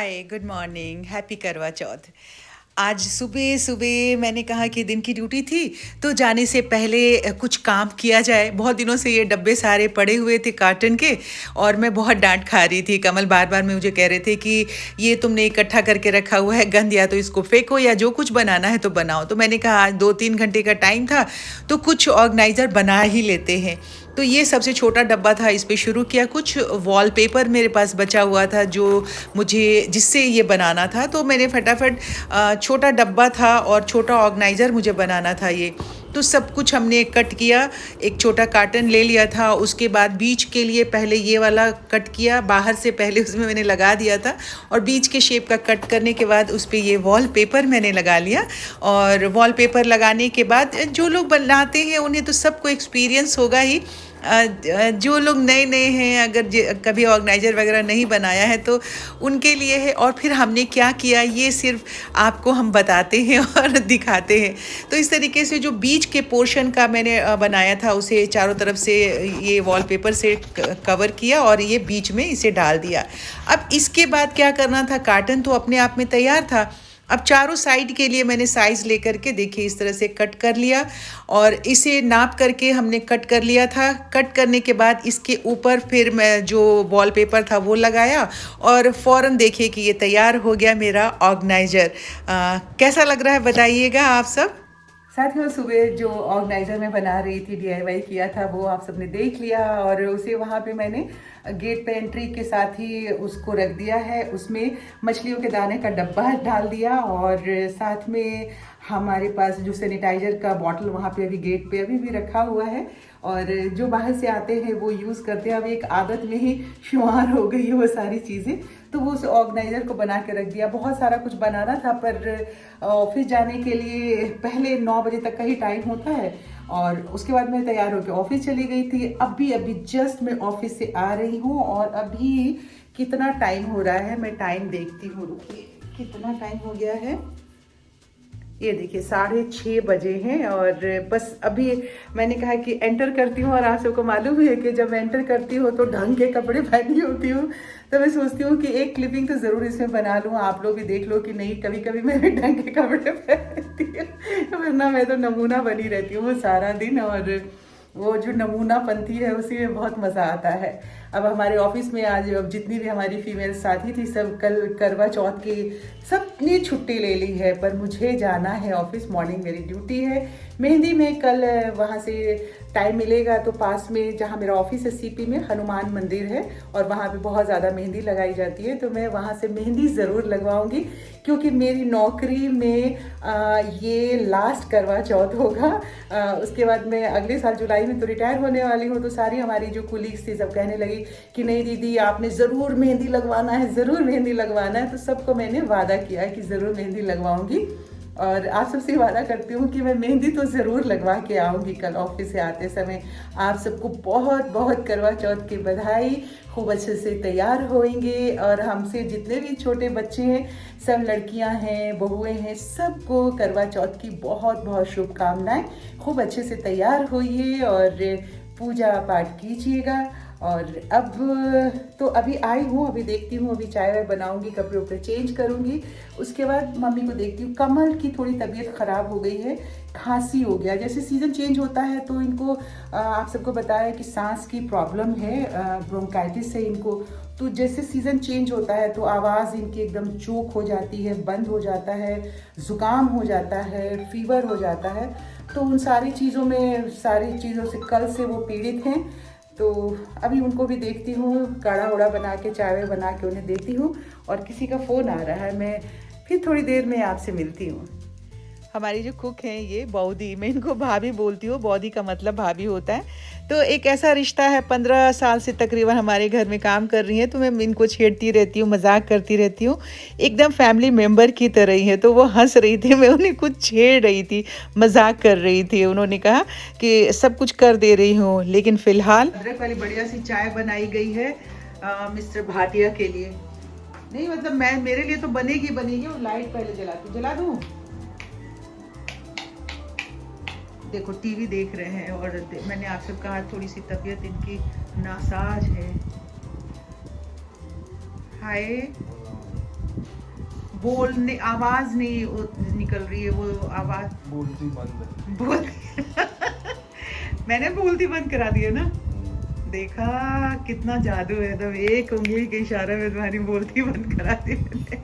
हाय, good morning, happy करवा चौथ। आज सुबह सुबह मैंने कहा कि दिन की ड्यूटी थी, तो जाने से पहले कुछ काम किया जाए। बहुत दिनों से ये डब्बे सारे पड़े हुए थे कार्टन के, और मैं बहुत डांट खा रही थी। कमल बार बार मुझे कह रहे थे कि ये तुमने इकट्ठा करके रखा हुआ है गंद, या तो इसको फेंको या जो कुछ बनाना है तो बनाओ। तो मैंने कहा आज 2-3 घंटे का टाइम था, तो कुछ ऑर्गेनाइज़र बना ही लेते हैं। तो ये सबसे छोटा डब्बा था, इस पे शुरू किया। कुछ वॉलपेपर मेरे पास बचा हुआ था जो मुझे जिससे ये बनाना था, तो मैंने फटाफट छोटा डब्बा था और छोटा ऑर्गेनाइज़र मुझे बनाना था ये। तो सब कुछ हमने कट किया। एक छोटा कार्टन ले लिया था, उसके बाद बीच के लिए पहले ये वाला कट किया, बाहर से पहले उसमें मैंने लगा दिया था, और बीच के शेप का कट करने के बाद उस पर ये वॉलपेपर मैंने लगा लिया। और वॉलपेपर लगाने के बाद जो लोग बनाते हैं उन्हें तो सबको एक्सपीरियंस होगा ही। जो लोग नए नए हैं, अगर कभी ऑर्गेनाइज़र वगैरह नहीं बनाया है तो उनके लिए है। और फिर हमने क्या किया, ये सिर्फ आपको हम बताते हैं और दिखाते हैं। तो इस तरीके से जो बीच के पोर्शन का मैंने बनाया था, उसे चारों तरफ से ये वॉलपेपर से कवर किया और ये बीच में इसे डाल दिया। अब इसके बाद क्या करना था, कार्टन तो अपने आप में तैयार था। अब चारों साइड के लिए मैंने साइज़ लेकर के देखिए इस तरह से कट कर लिया, और इसे नाप करके हमने कट कर लिया था। कट करने के बाद इसके ऊपर फिर मैं जो वॉलपेपर था वो लगाया, और फ़ौरन देखिए कि ये तैयार हो गया मेरा ऑर्गेनाइज़र। कैसा लग रहा है बताइएगा आप सब। साथियों, सुबह जो ऑर्गेनाइज़र मैं बना रही थी, डीआईवाई किया था, वो आप सबने देख लिया। और उसे वहाँ पे मैंने गेट पे एंट्री के साथ ही उसको रख दिया है। उसमें मछलियों के दाने का डब्बा डाल दिया, और साथ में हमारे पास जो सैनिटाइज़र का बॉटल वहाँ पे अभी गेट पे अभी भी रखा हुआ है। और जो बाहर से आते हैं वो यूज़ करते हैं। अब एक आदत में ही शुमार हो गई है वो सारी चीज़ें। तो वो उस ऑर्गेनाइज़र को बना के रख दिया। बहुत सारा कुछ बनाना था, पर ऑफिस जाने के लिए पहले 9 बजे तक का ही टाइम होता है, और उसके बाद मैं तैयार होकर ऑफिस चली गई थी। अभी जस्ट मैं ऑफिस से आ रही हूँ, और अभी कितना टाइम हो रहा है मैं टाइम देखती हूँ। रुकिए, कितना टाइम हो गया है, ये देखिए 6:30 बजे हैं। और बस अभी मैंने कहा कि एंटर करती हूँ, और आप सबको मालूम है कि जब एंटर करती हूँ तो ढंग के कपड़े पहनी होती हूँ। तो मैं सोचती हूँ कि एक क्लिपिंग तो ज़रूर इसमें बना लूँ, आप लोग भी देख लो कि नहीं कभी कभी मैं भी ढंग के कपड़े पहनती हूँ, वरना मैं तो नमूना बनी रहती हूँ सारा दिन। और वो जो नमूनापंथी है उसी में बहुत मज़ा आता है। अब हमारे ऑफिस में आज अब जितनी भी हमारी फीमेल साथी थी, सब कल करवा चौथ की सबने छुट्टी ले ली है, पर मुझे जाना है ऑफिस। मॉर्निंग मेरी ड्यूटी है। मेहंदी में कल वहाँ से टाइम मिलेगा तो पास में जहाँ मेरा ऑफिस है सीपी में हनुमान मंदिर है, और वहाँ पे बहुत ज़्यादा मेहंदी लगाई जाती है। तो मैं वहाँ से मेहंदी ज़रूर लगवाऊंगी, क्योंकि मेरी नौकरी में ये लास्ट करवा चौथ होगा। उसके बाद मैं अगले साल जुलाई में तो रिटायर होने वाली हूँ। तो सारी हमारी जो कुलीग्स थी सब कहने लगी कि नहीं दीदी, आपने ज़रूर मेहंदी लगवाना है, ज़रूर मेहंदी लगवाना है। तो सबको मैंने वादा किया कि ज़रूर मेहंदी लगवाऊंगी, और आप सबसे वादा करती हूँ कि मैं मेहंदी तो ज़रूर लगवा के आऊँगी कल ऑफिस से आते समय। आप सबको बहुत बहुत करवा चौथ की बधाई। खूब अच्छे से तैयार होंगे, और हमसे जितने भी छोटे बच्चे हैं, सब लड़कियां हैं, बहुएं हैं, सबको करवा चौथ की बहुत बहुत शुभकामनाएं। खूब अच्छे से तैयार होइए और पूजा पाठ कीजिएगा। और अब तो अभी आई हूँ, अभी देखती हूँ, अभी चाय वाय बनाऊंगी, कपड़े उपड़े चेंज करूंगी। उसके बाद मम्मी को देखती हूँ। कमल की थोड़ी तबीयत ख़राब हो गई है, खांसी हो गया। जैसे सीज़न चेंज होता है तो इनको आप सबको बताया कि सांस की प्रॉब्लम है, ब्रोंकाइटिस है इनको। तो जैसे सीज़न चेंज होता है तो आवाज़ इनकी एकदम चोक हो जाती है, बंद हो जाता है, ज़ुकाम हो जाता है, फीवर हो जाता है। तो उन सारी चीज़ों से कल से वो पीड़ित हैं। तो अभी उनको भी देखती हूँ, काढ़ा उड़ा बना के, चाय बना के उन्हें देती हूँ। और किसी का फ़ोन आ रहा है, मैं फिर थोड़ी देर में आपसे मिलती हूँ। हमारी जो कुक हैं ये बौदी, मैं इनको भाभी बोलती हूँ, बौदी का मतलब भाभी होता है। तो एक ऐसा रिश्ता है, 15 साल से तकरीबन हमारे घर में काम कर रही हैं। तो मैं इनको छेड़ती रहती हूँ, मजाक करती रहती हूँ, एकदम फैमिली मेम्बर की तरह ही है। तो वो हंस रही थी, मैं उन्हें कुछ छेड़ रही थी, मजाक कर रही थी। उन्होंने कहा कि सब कुछ कर दे रही हूँ, लेकिन फ़िलहाल अदरक वाली बढ़िया सी चाय बनाई गई है मिस्टर भाटिया के लिए। नहीं मतलब मैं, मेरे लिए तो बनेगी बनेगी। और लाइट पहले जला दूँ। देखो टीवी देख रहे हैं, और मैंने आपसे कहा थोड़ी सी तबीयत इनकी नासाज है। हाय, बोलने आवाज नहीं निकल रही है, वो आवाज बोलती बंद बोल मैंने बोलती बंद करा दी है ना। देखा कितना जादू है, तो एक उंगली के इशारे में तुम्हारी बोलती बंद करा दी मैंने।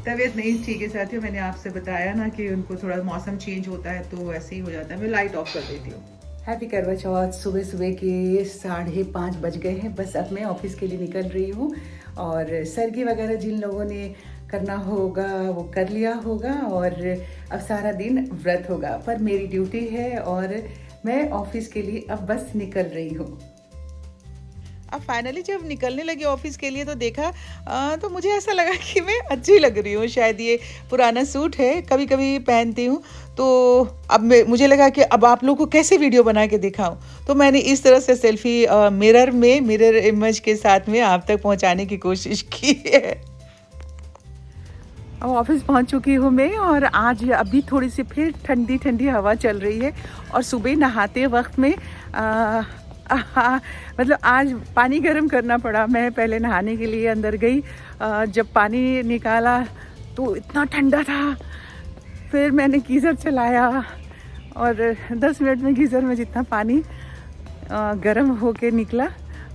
तबीयत नहीं ठीक है साथियों, मैंने आपसे बताया ना कि उनको थोड़ा मौसम चेंज होता है तो ऐसे ही हो जाता है। मैं लाइट ऑफ कर देती हूँ। हैप्पी करवा चौथ। सुबह सुबह के 5:30 बज गए हैं। बस अब मैं ऑफिस के लिए निकल रही हूँ और सरगी वगैरह जिन लोगों ने करना होगा वो कर लिया होगा और अब सारा दिन व्रत होगा, पर मेरी ड्यूटी है और मैं ऑफिस के लिए अब बस निकल रही हूँ। अब फाइनली जब निकलने लगी ऑफिस के लिए तो देखा तो मुझे ऐसा लगा कि मैं अच्छी लग रही हूँ। शायद ये पुराना सूट है, कभी कभी पहनती हूँ, तो अब मुझे लगा कि अब आप लोगों को कैसे वीडियो बना के दिखाऊं, तो मैंने इस तरह से सेल्फी मिरर इमेज के साथ में आप तक पहुँचाने की कोशिश की है। अब ऑफिस पहुंच चुकी हूँ मैं और आज अभी थोड़ी सी फिर ठंडी ठंडी हवा चल रही है और सुबह नहाते वक्त में मतलब आज पानी गर्म करना पड़ा। मैं पहले नहाने के लिए अंदर गई, जब पानी निकाला तो इतना ठंडा था, फिर मैंने गीज़र चलाया और 10 मिनट में गीज़र में जितना पानी गर्म होके निकला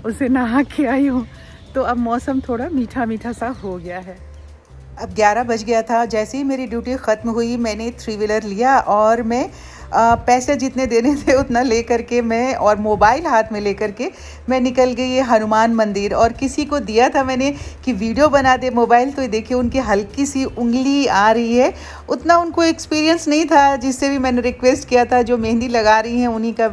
उसे नहा के आई हूँ। तो अब मौसम थोड़ा मीठा मीठा सा हो गया है। अब 11 बज गया था। जैसे ही मेरी ड्यूटी ख़त्म हुई मैंने 3 व्हीलर लिया और मैं पैसे जितने देने थे उतना ले करके मैं और मोबाइल हाथ में लेकर के मैं निकल गई हनुमान मंदिर। और किसी को दिया था मैंने कि वीडियो बना दे मोबाइल, तो देखिए उनकी हल्की सी उंगली आ रही है, उतना उनको एक्सपीरियंस नहीं था, जिससे भी मैंने रिक्वेस्ट किया था। जो मेहंदी लगा रही हैं उन्हीं का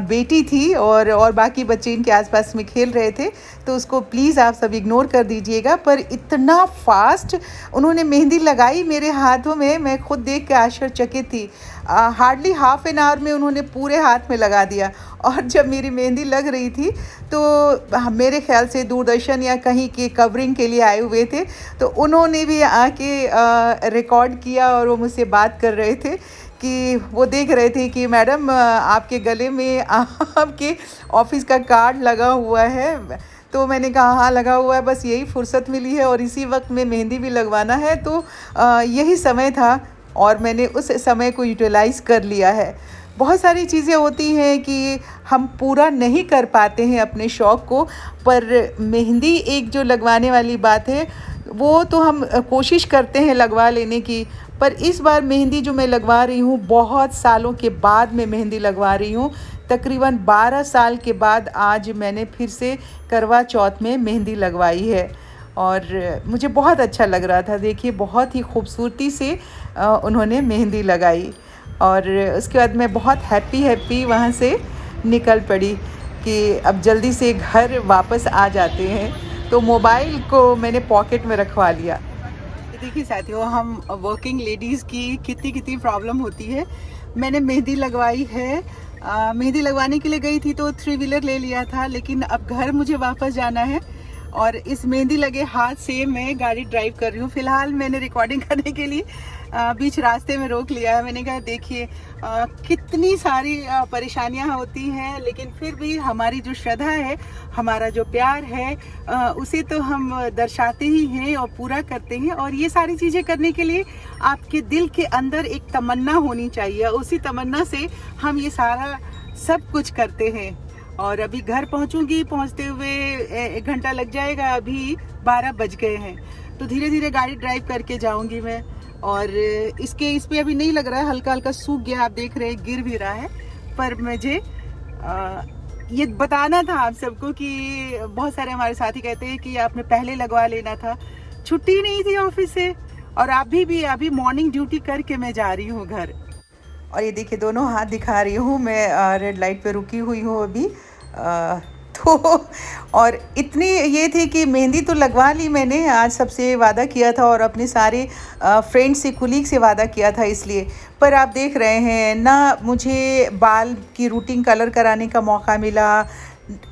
बेटी थी और बाकी बच्चे इनके आसपास में खेल रहे थे, तो उसको प्लीज़ आप सब इग्नोर कर दीजिएगा। पर इतना फास्ट उन्होंने मेहंदी लगाई मेरे हाथों में, मैं खुद देख के आश्चर्यचकित थी। हार्डली हाफ एन आवर में उन्होंने पूरे हाथ में लगा दिया। और जब मेरी मेहंदी लग रही थी तो मेरे ख्याल से दूरदर्शन या कहीं के कवरिंग के लिए आए हुए थे, तो उन्होंने भी आके रिकॉर्ड किया और वो मुझसे बात कर रहे थे कि वो देख रहे थे कि मैडम आपके गले में आपके ऑफिस का कार्ड लगा हुआ है। तो मैंने कहा हाँ लगा हुआ है, बस यही फुर्सत मिली है और इसी वक्त में मेहंदी भी लगवाना है, तो यही समय था और मैंने उस समय को यूटिलाइज़ कर लिया है। बहुत सारी चीज़ें होती हैं कि हम पूरा नहीं कर पाते हैं अपने शौक़ को, पर मेहंदी एक जो लगवाने वाली बात है वो तो हम कोशिश करते हैं लगवा लेने की। पर इस बार मेहंदी जो मैं लगवा रही हूँ, बहुत सालों के बाद मैं मेहंदी लगवा रही हूँ। तकरीबन 12 साल के बाद आज मैंने फिर से करवा चौथ में मेहंदी लगवाई है और मुझे बहुत अच्छा लग रहा था। देखिए बहुत ही खूबसूरती से उन्होंने मेहंदी लगाई और उसके बाद मैं बहुत हैप्पी वहाँ से निकल पड़ी कि अब जल्दी से घर वापस आ जाते हैं। तो मोबाइल को मैंने पॉकेट में रखवा लिया। देखिए साथियों, हम वर्किंग लेडीज़ की कितनी प्रॉब्लम होती है। मैंने मेहंदी लगवाई है, मेहंदी लगवाने के लिए गई थी तो 3 व्हीलर ले लिया था, लेकिन अब घर मुझे वापस जाना है और इस मेहंदी लगे हाथ से मैं गाड़ी ड्राइव कर रही हूँ। फ़िलहाल मैंने रिकॉर्डिंग करने के लिए बीच रास्ते में रोक लिया है। मैंने कहा देखिए कितनी सारी परेशानियाँ होती हैं, लेकिन फिर भी हमारी जो श्रद्धा है, हमारा जो प्यार है, उसे तो हम दर्शाते ही हैं और पूरा करते हैं। और ये सारी चीज़ें करने के लिए आपके दिल के अंदर एक तमन्ना होनी चाहिए, उसी तमन्ना से हम ये सारा सब कुछ करते हैं। और अभी घर पहुंचूंगी, पहुंचते हुए 1 घंटा लग जाएगा, अभी 12 बज गए हैं, तो धीरे धीरे गाड़ी ड्राइव करके जाऊंगी मैं। और इस पे अभी नहीं लग रहा है, हल्का हल्का सूख गया, आप देख रहे हैं गिर भी रहा है। पर मुझे ये बताना था आप सबको कि बहुत सारे हमारे साथी कहते हैं कि आपने पहले लगवा लेना था, छुट्टी नहीं थी ऑफिस से और अभी मॉर्निंग ड्यूटी करके मैं जा रही हूँ घर। और ये देखिए दोनों हाथ दिखा रही हूँ मैं, रेड लाइट पे रुकी हुई हूँ अभी। तो और इतनी ये थी कि मेहंदी तो लगवा ली मैंने, आज सबसे वादा किया था और अपने सारे फ्रेंड्स से, कुलीग से वादा किया था इसलिए। पर आप देख रहे हैं ना, मुझे बाल की रूटीन कलर कराने का मौका मिला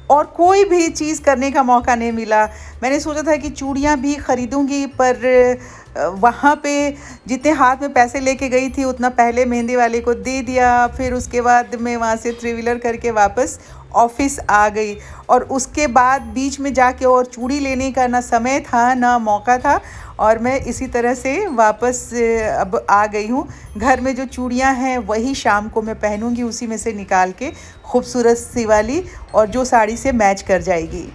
और कोई भी चीज़ करने का मौका नहीं मिला। मैंने सोचा था कि चूड़ियाँ भी ख़रीदूँगी, पर वहाँ पे जितने हाथ में पैसे लेके गई थी उतना पहले मेहंदी वाले को दे दिया। फिर उसके बाद मैं वहाँ से 3 व्हीलर करके वापस ऑफिस आ गई। और उसके बाद बीच में जाके और चूड़ी लेने का ना समय था ना मौका था, और मैं इसी तरह से वापस अब आ गई हूँ। घर में जो चूड़ियाँ हैं वही शाम को मैं पहनूंगी, उसी में से निकाल के खूबसूरत सी वाली, और जो साड़ी से मैच कर जाएगी।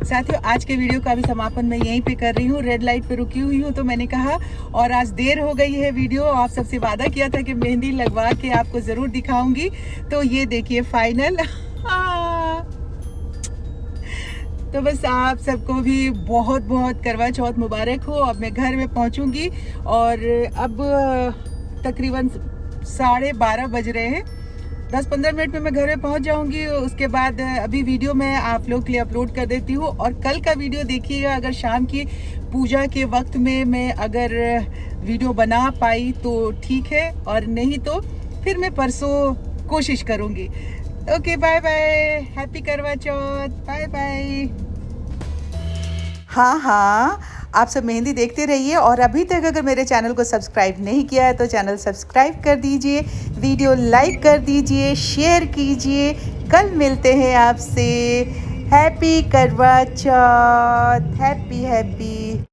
साथियों, आज के वीडियो का भी समापन मैं यहीं पे कर रही हूँ। रेड लाइट पे रुकी हुई हूँ तो मैंने कहा, और आज देर हो गई है। वीडियो आप सबसे वादा किया था कि मेहंदी लगवा के आपको ज़रूर दिखाऊंगी, तो ये देखिए फाइनल। तो बस आप सबको भी बहुत बहुत करवा चौथ मुबारक हो। अब मैं घर में पहुँचूँगी, और अब तकरीबन 12:30 बज रहे हैं। 10-15 मिनट में मैं घर में पहुंच जाऊंगी। उसके बाद अभी वीडियो मैं आप लोग के लिए अपलोड कर देती हूँ, और कल का वीडियो देखिएगा। अगर शाम की पूजा के वक्त में मैं अगर वीडियो बना पाई तो ठीक है, और नहीं तो फिर मैं परसों कोशिश करूँगी। ओके, बाय बाय, हैप्पी करवा चौथ, बाय बाय। हाँ हाँ, आप सब मेहंदी देखते रहिए, और अभी तक अगर मेरे चैनल को सब्सक्राइब नहीं किया है तो चैनल सब्सक्राइब कर दीजिए, वीडियो लाइक कर दीजिए, शेयर कीजिए। कल मिलते हैं आपसे। हैप्पी करवा चौथ, हैप्पी हैप्पी।